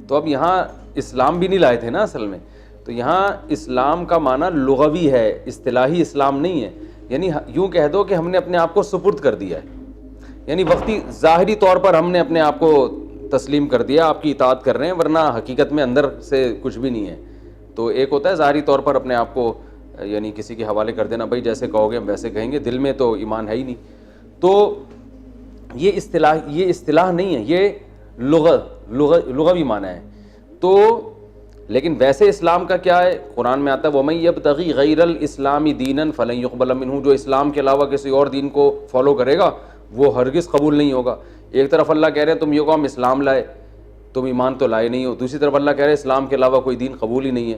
تو اب یہاں اسلام بھی نہیں لائے تھے نا اصل میں، تو یہاں اسلام کا معنی لغوی ہے، اصطلاحی اسلام نہیں ہے، یعنی یوں کہہ دو کہ ہم نے اپنے آپ کو سپرد کر دیا ہے، یعنی وقتی ظاہری طور پر ہم نے اپنے آپ کو تسلیم کر دیا، آپ کی اطاعت کر رہے ہیں، ورنہ حقیقت میں اندر سے کچھ بھی نہیں ہے۔ تو ایک ہوتا ہے ظاہری طور پر اپنے آپ کو یعنی کسی کے حوالے کر دینا، بھائی جیسے کہو گے ہم ویسے کہیں گے، دل میں تو ایمان ہے ہی نہیں۔ تو یہ اصطلاح نہیں ہے، یہ لغوی معنی ہے۔ تو لیکن ویسے اسلام کا کیا ہے؟ قرآن میں آتا ہے وَمَن يَبْتَغِي غَيْرَ الْإِسْلَامِ دِينًا فَلَن يُقْبَلَ مِنْهُ، جو اسلام کے علاوہ کسی اور دین کو فالو کرے گا وہ ہرگز قبول نہیں ہوگا۔ ایک طرف اللہ کہہ رہے ہیں تم یہ کہو ہم اسلام لائے، تم ایمان تو لائے نہیں ہو، دوسری طرف اللہ کہہ رہے ہیں اسلام کے علاوہ کوئی دین قبول ہی نہیں ہے۔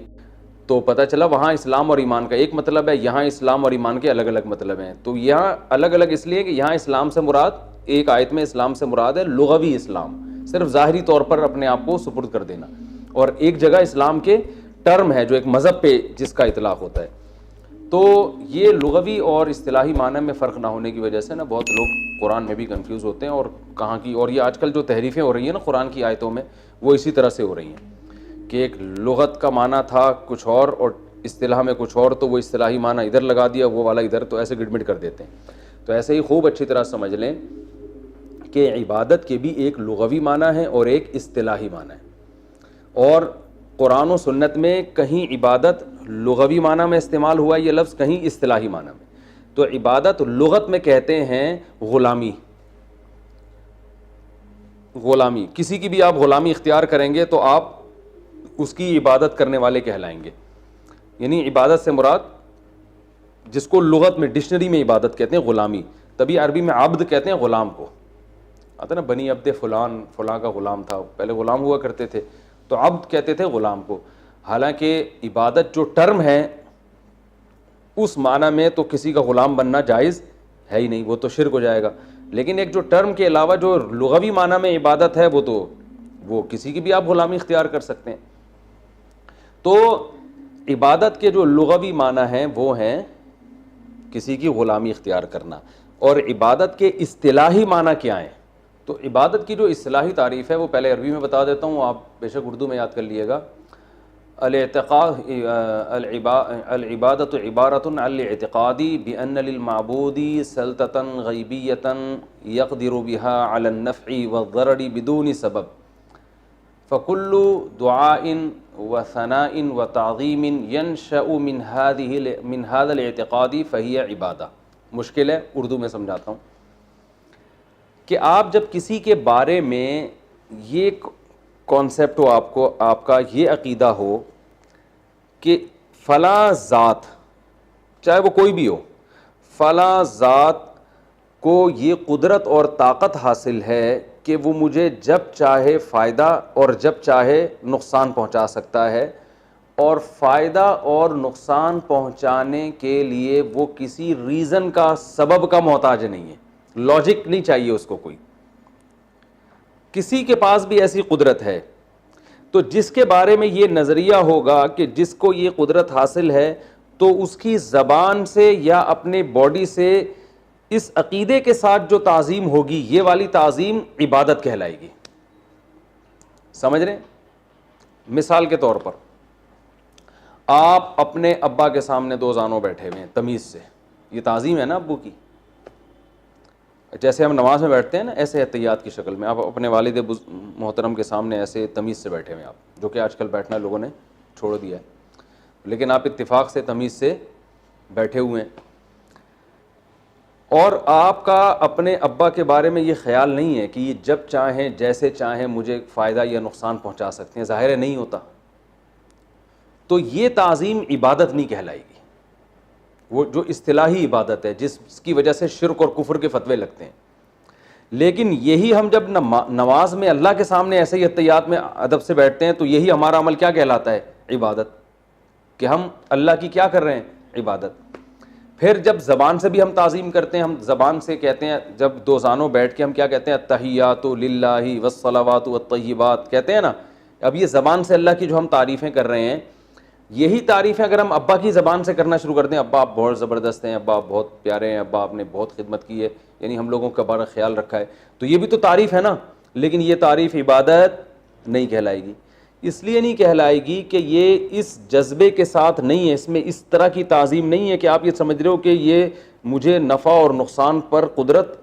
تو پتہ چلا وہاں اسلام اور ایمان کا ایک مطلب ہے، یہاں اسلام اور ایمان کے الگ الگ مطلب ہیں۔ تو یہاں الگ الگ اس لیے کہ یہاں اسلام سے مراد، ایک آیت میں اسلام سے مراد ہے لغوی اسلام، صرف ظاہری طور پر اپنے آپ کو سپرد کر دینا، اور ایک جگہ اسلام کے ٹرم ہے جو ایک مذہب پہ جس کا اطلاق ہوتا ہے۔ تو یہ لغوی اور اصطلاحی معنی میں فرق نہ ہونے کی وجہ سے نا بہت لوگ قرآن میں بھی کنفیوز ہوتے ہیں، اور کہاں کی، اور یہ آج کل جو تحریفیں ہو رہی ہیں نا قرآن کی آیتوں میں وہ اسی طرح سے ہو رہی ہیں کہ ایک لغت کا معنی تھا کچھ اور اصطلاح میں کچھ اور، تو وہ اصطلاحی معنی ادھر لگا دیا، وہ والا ادھر، تو ایسے گڑمٹ کر دیتے ہیں۔ تو ایسے ہی خوب اچھی طرح سمجھ لیں کہ عبادت کے بھی ایک لغوی معنی ہے اور ایک اصطلاحی معنی ہے، اور قرآن و سنت میں کہیں عبادت لغوی معنی میں استعمال ہوا یہ لفظ، کہیں اصطلاحی معنی میں۔ تو عبادت لغت میں کہتے ہیں غلامی، غلامی، کسی کی بھی آپ غلامی اختیار کریں گے تو آپ اس کی عبادت کرنے والے کہلائیں گے، یعنی عبادت سے مراد جس کو لغت میں ڈکشنری میں عبادت کہتے ہیں غلامی، تبھی عربی میں عبد کہتے ہیں غلام کو، آتا نا بنی عبد فلان، فلاں کا غلام تھا، پہلے غلام ہوا کرتے تھے تو عبد کہتے تھے غلام کو۔ حالانکہ عبادت جو ٹرم ہے اس معنی میں تو کسی کا غلام بننا جائز ہے ہی نہیں، وہ تو شرک ہو جائے گا، لیکن ایک جو ٹرم کے علاوہ جو لغوی معنی میں عبادت ہے وہ کسی کی بھی آپ غلامی اختیار کر سکتے ہیں۔ تو عبادت کے جو لغوی معنی ہیں وہ ہیں کسی کی غلامی اختیار کرنا، اور عبادت کے اصطلاحی معنی کیا ہیں؟ تو عبادت کی جو اصطلاحی تعریف ہے وہ پہلے عربی میں بتا دیتا ہوں، آپ بے شک اردو میں یاد کر لیے گا۔ العبادت عبارت عن الاعتقاد بأن للمعبود سلطة غیبیة یقدر بها على النفع والضرر بدون سبب، فكل دعاء وثناء وتعظیم ينشأ من هذا الاعتقاد فهي عبادہ. مشکل ہے، اردو میں سمجھاتا ہوں کہ آپ جب کسی کے بارے میں یہ کانسیپٹ ہو، آپ کا یہ عقیدہ ہو کہ فلاں ذات، چاہے وہ کوئی بھی ہو، فلاں ذات کو یہ قدرت اور طاقت حاصل ہے کہ وہ مجھے جب چاہے فائدہ اور جب چاہے نقصان پہنچا سکتا ہے، اور فائدہ اور نقصان پہنچانے کے لیے وہ کسی ریزن کا، سبب کا محتاج نہیں ہے. لاجک نہیں چاہیے اس کو کوئی. کسی کے پاس بھی ایسی قدرت ہے تو جس کے بارے میں یہ نظریہ ہوگا کہ جس کو یہ قدرت حاصل ہے، تو اس کی زبان سے یا اپنے باڈی سے اس عقیدے کے ساتھ جو تعظیم ہوگی، یہ والی تعظیم عبادت کہلائے گی. سمجھ رہے ہیں؟ مثال کے طور پر آپ اپنے ابا کے سامنے دو زانوں بیٹھے ہوئے ہیں تمیز سے، یہ تعظیم ہے نا ابو کی. جیسے ہم نماز میں بیٹھتے ہیں نا، ایسے احتیاط کی شکل میں آپ اپنے والد محترم کے سامنے ایسے تمیز سے بیٹھے ہوئے ہیں آپ، جو کہ آج کل بیٹھنا لوگوں نے چھوڑ دیا ہے، لیکن آپ اتفاق سے تمیز سے بیٹھے ہوئے ہیں. اور آپ کا اپنے ابا کے بارے میں یہ خیال نہیں ہے کہ یہ جب چاہیں جیسے چاہیں مجھے فائدہ یا نقصان پہنچا سکتے ہیں، ظاہر ہے نہیں ہوتا. تو یہ تعظیم عبادت نہیں کہلائے گی، وہ جو اصطلاحی عبادت ہے جس کی وجہ سے شرک اور کفر کے فتوے لگتے ہیں. لیکن یہی ہم جب نماز میں اللہ کے سامنے ایسے ہی احتیاط میں ادب سے بیٹھتے ہیں، تو یہی ہمارا عمل کیا کہلاتا ہے؟ عبادت. کہ ہم اللہ کی کیا کر رہے ہیں؟ عبادت. پھر جب زبان سے بھی ہم تعظیم کرتے ہیں، ہم زبان سے کہتے ہیں، جب دو زانوں بیٹھ کے ہم کیا کہتے ہیں؟ التحیات للہ والصلوات والطیبات کہتے ہیں نا. اب یہ زبان سے اللہ کی جو ہم تعریفیں کر رہے ہیں، یہی تعریفیں اگر ہم ابا کی زبان سے کرنا شروع کر دیں، ابا آپ بہت زبردست ہیں، ابا آپ بہت پیارے ہیں، ابا آپ نے بہت خدمت کی ہے، یعنی ہم لوگوں کا بڑا خیال رکھا ہے، تو یہ بھی تو تعریف ہے نا. لیکن یہ تعریف عبادت نہیں کہلائے گی. اس لیے نہیں کہلائے گی کہ یہ اس جذبے کے ساتھ نہیں ہے، اس میں اس طرح کی تعظیم نہیں ہے کہ آپ یہ سمجھ رہے ہو کہ یہ مجھے نفع اور نقصان پر قدرت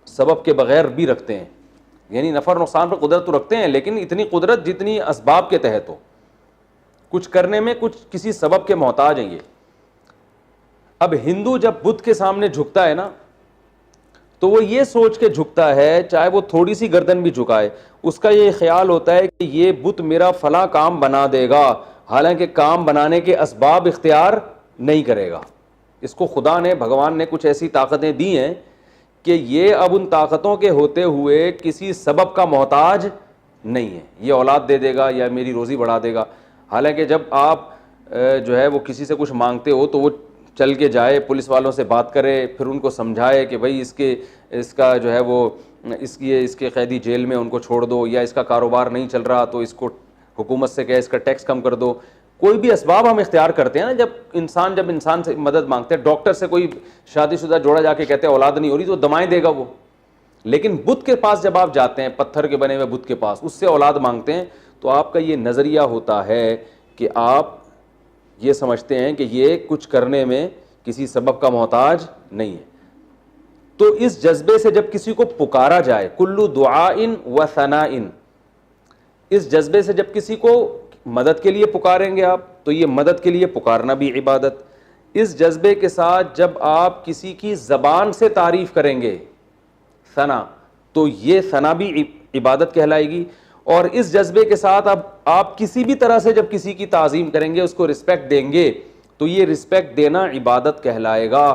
سبب کے بغیر بھی رکھتے ہیں. یعنی نفع اور نقصان پر قدرت تو رکھتے ہیں، لیکن اتنی قدرت جتنی اسباب کے تحت ہو، کچھ کرنے میں کچھ کسی سبب کے محتاج ہیں یہ. اب ہندو جب بدھ کے سامنے جھکتا ہے نا، تو وہ یہ سوچ کے جھکتا ہے، چاہے وہ تھوڑی سی گردن بھی جھکائے، اس کا یہ خیال ہوتا ہے کہ یہ بت میرا فلاں کام بنا دے گا، حالانکہ کام بنانے کے اسباب اختیار نہیں کرے گا. اس کو خدا نے، بھگوان نے کچھ ایسی طاقتیں دی ہیں کہ یہ اب ان طاقتوں کے ہوتے ہوئے کسی سبب کا محتاج نہیں ہے. یہ اولاد دے دے گا یا میری روزی بڑھا دے گا. حالانکہ جب آپ جو ہے وہ کسی سے کچھ مانگتے ہو تو وہ چل کے جائے، پولیس والوں سے بات کرے، پھر ان کو سمجھائے کہ بھائی اس کا جو ہے وہ اس کے قیدی جیل میں ان کو چھوڑ دو، یا اس کا کاروبار نہیں چل رہا تو اس کو حکومت سے کہے اس کا ٹیکس کم کر دو. کوئی بھی اسباب ہم اختیار کرتے ہیں نا. جب انسان سے مدد مانگتے ہیں، ڈاکٹر سے کوئی شادی شدہ جوڑا جا کے کہتے ہیں اولاد نہیں ہو رہی، تو دوائیں دے گا وہ. لیکن بت کے پاس جب آپ جاتے ہیں، پتھر کے بنے ہوئے بت کے پاس، اس سے اولاد مانگتے ہیں، تو آپ کا یہ نظریہ ہوتا ہے کہ آپ یہ سمجھتے ہیں کہ یہ کچھ کرنے میں کسی سبب کا محتاج نہیں ہے. تو اس جذبے سے جب کسی کو پکارا جائے، کلو دعائن و ثنائن، اس جذبے سے جب کسی کو مدد کے لیے پکاریں گے آپ، تو یہ مدد کے لیے پکارنا بھی عبادت. اس جذبے کے ساتھ جب آپ کسی کی زبان سے تعریف کریں گے، ثنا، تو یہ ثنا بھی عبادت کہلائے گی. اور اس جذبے کے ساتھ اب آپ کسی بھی طرح سے جب کسی کی تعظیم کریں گے، اس کو رسپیکٹ دیں گے، تو یہ رسپیکٹ دینا عبادت کہلائے گا.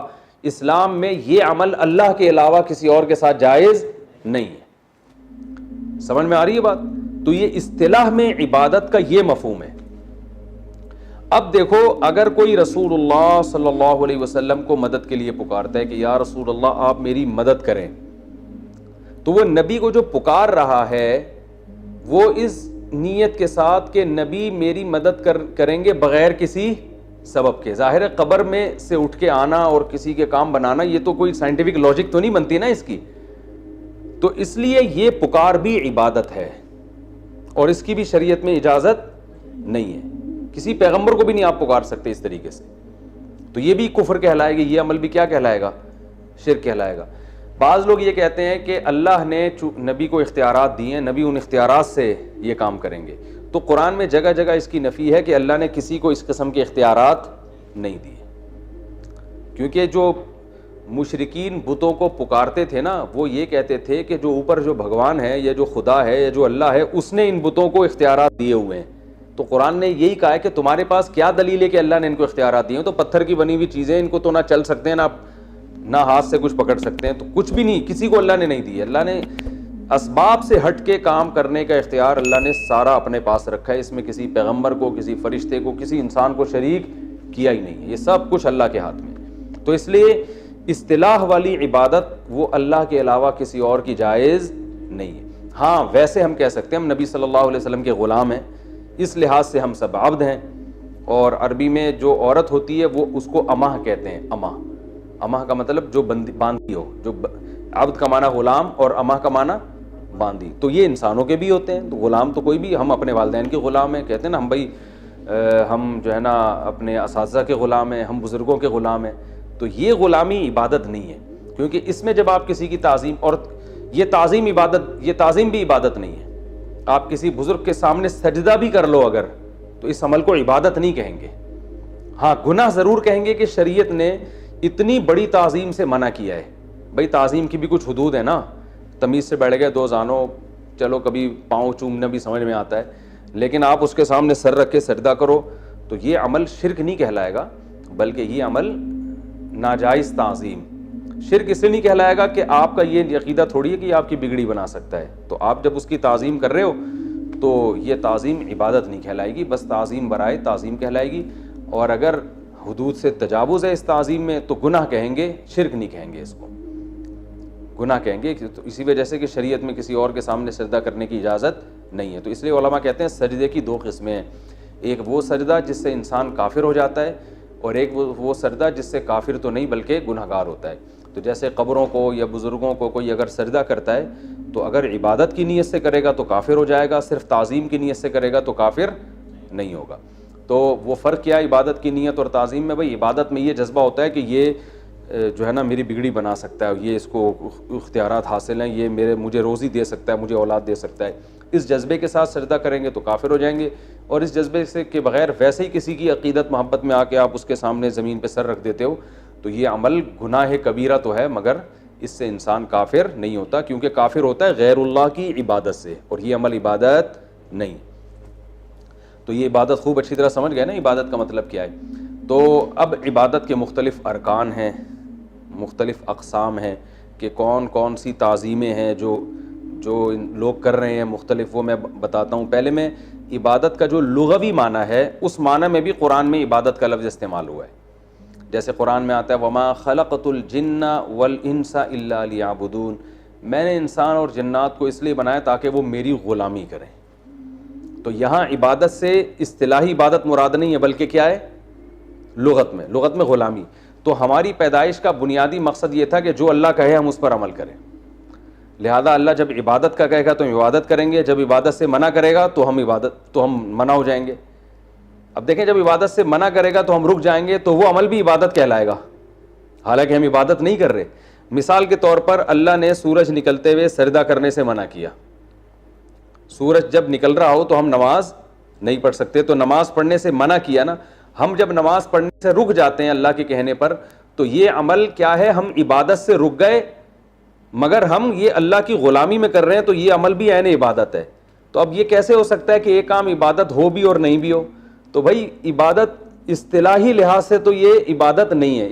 اسلام میں یہ عمل اللہ کے علاوہ کسی اور کے ساتھ جائز نہیں ہے. سمجھ میں آ رہی ہے بات؟ تو یہ اصطلاح میں عبادت کا یہ مفہوم ہے. اب دیکھو، اگر کوئی رسول اللہ صلی اللہ علیہ وسلم کو مدد کے لیے پکارتا ہے کہ یا رسول اللہ آپ میری مدد کریں، تو وہ نبی کو جو پکار رہا ہے وہ اس نیت کے ساتھ کہ نبی میری مدد کریں گے بغیر کسی سبب کے. ظاہر ہے قبر میں سے اٹھ کے آنا اور کسی کے کام بنانا، یہ تو کوئی سائنٹیفک لاجک تو نہیں بنتی نا اس کی. تو اس لیے یہ پکار بھی عبادت ہے، اور اس کی بھی شریعت میں اجازت نہیں ہے. کسی پیغمبر کو بھی نہیں آپ پکار سکتے اس طریقے سے. تو یہ بھی کفر کہلائے گا، یہ عمل بھی کیا کہلائے گا؟ شرک کہلائے گا. بعض لوگ یہ کہتے ہیں کہ اللہ نے نبی کو اختیارات دیے ہیں، نبی ان اختیارات سے یہ کام کریں گے، تو قرآن میں جگہ جگہ اس کی نفی ہے کہ اللہ نے کسی کو اس قسم کے اختیارات نہیں دیے، کیونکہ جو مشرکین بتوں کو پکارتے تھے نا، وہ یہ کہتے تھے کہ جو اوپر جو بھگوان ہے یا جو خدا ہے یا جو اللہ ہے اس نے ان بتوں کو اختیارات دیے ہوئے ہیں۔ تو قرآن نے یہی کہا ہے کہ تمہارے پاس کیا دلیل ہے کہ اللہ نے ان کو اختیارات دیے ہیں؟ تو پتھر کی بنی ہوئی چیزیں، ان کو تو نہ چل سکتے ہیں نہ ہاتھ سے کچھ پکڑ سکتے ہیں، تو کچھ بھی نہیں، کسی کو اللہ نے نہیں دی۔ اللہ نے اسباب سے ہٹ کے کام کرنے کا اختیار اللہ نے سارا اپنے پاس رکھا ہے، اس میں کسی پیغمبر کو، کسی فرشتے کو، کسی انسان کو شریک کیا ہی نہیں ہے، یہ سب کچھ اللہ کے ہاتھ میں۔ تو اس لیے اصطلاح والی عبادت وہ اللہ کے علاوہ کسی اور کی جائز نہیں ہے۔ ہاں ویسے ہم کہہ سکتے ہیں ہم نبی صلی اللہ علیہ وسلم کے غلام ہیں، اس لحاظ سے ہم سب عبد ہیں، اور عربی میں جو عورت ہوتی ہے وہ اس کو اماں کہتے ہیں۔ اماں کا مطلب جو باندھی ہو، جو عبد کا معنی غلام اور اماں کا معنی باندھی، تو یہ انسانوں کے بھی ہوتے ہیں۔ تو غلام تو کوئی بھی، ہم اپنے والدین کے غلام ہیں، کہتے ہیں نا ہم بھائی ہم جو ہے نا اپنے اساتذہ کے غلام ہیں، ہم بزرگوں کے غلام ہیں۔ تو یہ غلامی عبادت نہیں ہے، کیونکہ اس میں جب آپ کسی کی تعظیم، اور یہ تعظیم بھی عبادت نہیں ہے۔ آپ کسی بزرگ کے سامنے سجدہ بھی کر لو اگر، تو اس عمل کو عبادت نہیں کہیں گے۔ ہاں گناہ ضرور کہیں گے کہ شریعت نے اتنی بڑی تعظیم سے منع کیا ہے۔ بھائی تعظیم کی بھی کچھ حدود ہے نا، تمیز سے بیٹھ گئے دو زانوں، چلو کبھی پاؤں چومنا بھی سمجھ میں آتا ہے، لیکن آپ اس کے سامنے سر رکھ کے سجدہ کرو تو یہ عمل شرک نہیں کہلائے گا، بلکہ یہ عمل ناجائز تعظیم۔ شرک اس لیے نہیں کہلائے گا کہ آپ کا یہ عقیدہ تھوڑی ہے کہ آپ کی بگڑی بنا سکتا ہے، تو آپ جب اس کی تعظیم کر رہے ہو تو یہ تعظیم عبادت نہیں کہلائے گی، بس تعظیم برائے تعظیم کہلائے گی۔ اور اگر حدود سے تجاوز ہے اس تعظیم میں تو گناہ کہیں گے، شرک نہیں کہیں گے، اس کو گناہ کہیں گے۔ تو اسی وجہ سے کہ شریعت میں کسی اور کے سامنے سجدہ کرنے کی اجازت نہیں ہے، تو اس لیے علماء کہتے ہیں سجدے کی دو قسمیں ہیں، ایک وہ سجدہ جس سے انسان کافر ہو جاتا ہے، اور ایک وہ سجدہ جس سے کافر تو نہیں بلکہ گنہگار ہوتا ہے۔ تو جیسے قبروں کو یا بزرگوں کو کوئی اگر سجدہ کرتا ہے تو اگر عبادت کی نیت سے کرے گا تو کافر ہو جائے گا، صرف تعظیم کی نیت سے کرے گا تو کافر نہیں ہوگا۔ تو وہ فرق کیا ہے عبادت کی نیت اور تعظیم میں؟ بھائی عبادت میں یہ جذبہ ہوتا ہے کہ یہ جو ہے نا میری بگڑی بنا سکتا ہے، یہ اس کو اختیارات حاصل ہیں، یہ مجھے روزی دے سکتا ہے، مجھے اولاد دے سکتا ہے، اس جذبے کے ساتھ سجدہ کریں گے تو کافر ہو جائیں گے۔ اور اس جذبے سے کے بغیر ویسے ہی کسی کی عقیدت محبت میں آ کے آپ اس کے سامنے زمین پہ سر رکھ دیتے ہو تو یہ عمل گناہ کبیرہ تو ہے، مگر اس سے انسان کافر نہیں ہوتا، کیونکہ کافر ہوتا ہے غیر اللہ کی عبادت سے، اور یہ عمل عبادت نہیں۔ تو یہ عبادت خوب اچھی طرح سمجھ گئے نا عبادت کا مطلب کیا ہے۔ تو اب عبادت کے مختلف ارکان ہیں، مختلف اقسام ہیں کہ کون کون سی تعظیمیں ہیں جو لوگ کر رہے ہیں مختلف، وہ میں بتاتا ہوں۔ پہلے میں عبادت کا جو لغوی معنی ہے اس معنی میں بھی قرآن میں عبادت کا لفظ استعمال ہوا ہے۔ جیسے قرآن میں آتا ہے وَمَا خَلَقْتُ الْجِنَّ وَالْإِنسَ إِلَّا لِيَعْبُدُونَ، میں نے انسان اور جنات کو اس لیے بنایا تاکہ وہ میری غلامی کریں۔ تو یہاں عبادت سے اصطلاحی عبادت مراد نہیں ہے، بلکہ کیا ہے؟ لغت میں غلامی۔ تو ہماری پیدائش کا بنیادی مقصد یہ تھا کہ جو اللہ کہے ہم اس پر عمل کریں، لہذا اللہ جب عبادت کا کہے گا تو ہم عبادت کریں گے، جب عبادت سے منع کرے گا تو ہم منع ہو جائیں گے۔ اب دیکھیں جب عبادت سے منع کرے گا تو ہم رک جائیں گے تو وہ عمل بھی عبادت کہلائے گا، حالانکہ ہم عبادت نہیں کر رہے۔ مثال کے طور پر اللہ نے سورج نکلتے ہوئے سجدہ کرنے سے منع کیا، سورج جب نکل رہا ہو تو ہم نماز نہیں پڑھ سکتے، تو نماز پڑھنے سے منع کیا نا۔ ہم جب نماز پڑھنے سے رک جاتے ہیں اللہ کے کہنے پر تو یہ عمل کیا ہے؟ ہم عبادت سے رک گئے، مگر ہم یہ اللہ کی غلامی میں کر رہے ہیں، تو یہ عمل بھی عین عبادت ہے۔ تو اب یہ کیسے ہو سکتا ہے کہ ایک کام عبادت ہو بھی اور نہیں بھی ہو؟ تو بھائی عبادت اصطلاحی لحاظ سے تو یہ عبادت نہیں ہے،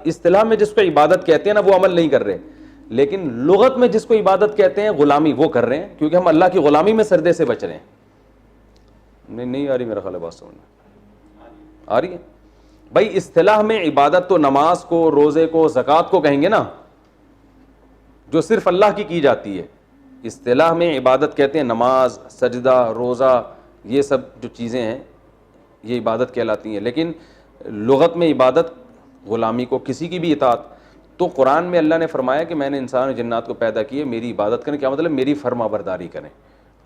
اصطلاح میں جس کو عبادت کہتے ہیں نا وہ عمل نہیں کر رہے، لیکن لغت میں جس کو عبادت کہتے ہیں غلامی وہ کر رہے ہیں، کیونکہ ہم اللہ کی غلامی میں سجدے سے بچ رہے ہیں۔ نہیں آ رہی میرا خیال ہے بات سمجھ میں آ رہی ہے؟ بھائی اصطلاح میں عبادت تو نماز کو، روزے کو، زکوٰۃ کو کہیں گے نا، جو صرف اللہ کی جاتی ہے۔ اصطلاح میں عبادت کہتے ہیں نماز، سجدہ، روزہ، یہ سب جو چیزیں ہیں یہ عبادت کہلاتی ہیں، لیکن لغت میں عبادت غلامی کو، کسی کی بھی اطاعت۔ تو قرآن میں اللہ نے فرمایا کہ میں نے انسان اور جنات کو پیدا کیے میری عبادت کریں، کیا مطلب؟ میری فرما برداری کریں۔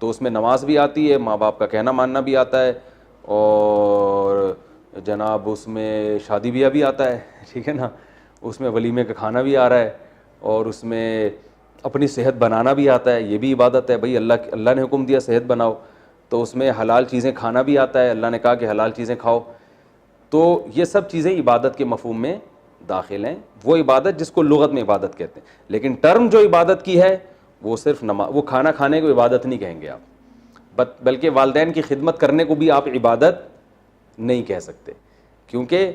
تو اس میں نماز بھی آتی ہے، ماں باپ کا کہنا ماننا بھی آتا ہے، اور جناب اس میں شادی بیاہ بھی آتا ہے، ٹھیک ہے نا، اس میں ولیمے کا کھانا بھی آ رہا ہے، اور اس میں اپنی صحت بنانا بھی آتا ہے، یہ بھی عبادت ہے۔ بھائی اللہ نے حکم دیا صحت بناؤ، تو اس میں حلال چیزیں کھانا بھی آتا ہے, اللہ نے کہا کہ حلال چیزیں کھاؤ. تو یہ سب چیزیں عبادت کے مفہوم میں داخل ہیں, وہ عبادت جس کو لغت میں عبادت کہتے ہیں. لیکن ٹرم جو عبادت کی ہے وہ صرف وہ کھانا کھانے کو عبادت نہیں کہیں گے آپ, بلکہ والدین کی خدمت کرنے کو بھی آپ عبادت نہیں کہہ سکتے, کیونکہ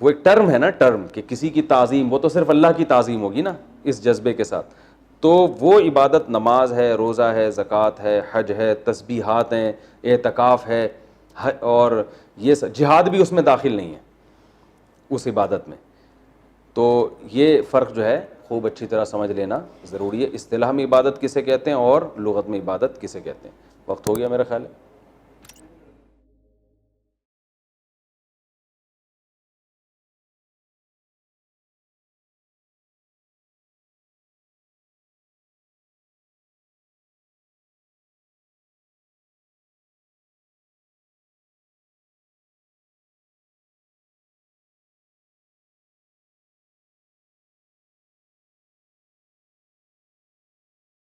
وہ ایک ٹرم ہے نا, ٹرم کہ کسی کی تعظیم, وہ تو صرف اللہ کی تعظیم ہوگی نا اس جذبے کے ساتھ. تو وہ عبادت نماز ہے, روزہ ہے, زکوٰۃ ہے, حج ہے, تسبیحات ہیں, اعتکاف ہے, اور یہ جہاد بھی اس میں داخل نہیں ہے اس عبادت میں. تو یہ فرق جو ہے خوب اچھی طرح سمجھ لینا ضروری ہے, اصطلاح میں عبادت کسے کہتے ہیں اور لغت میں عبادت کسے کہتے ہیں. وقت ہو گیا میرا خیال ہے.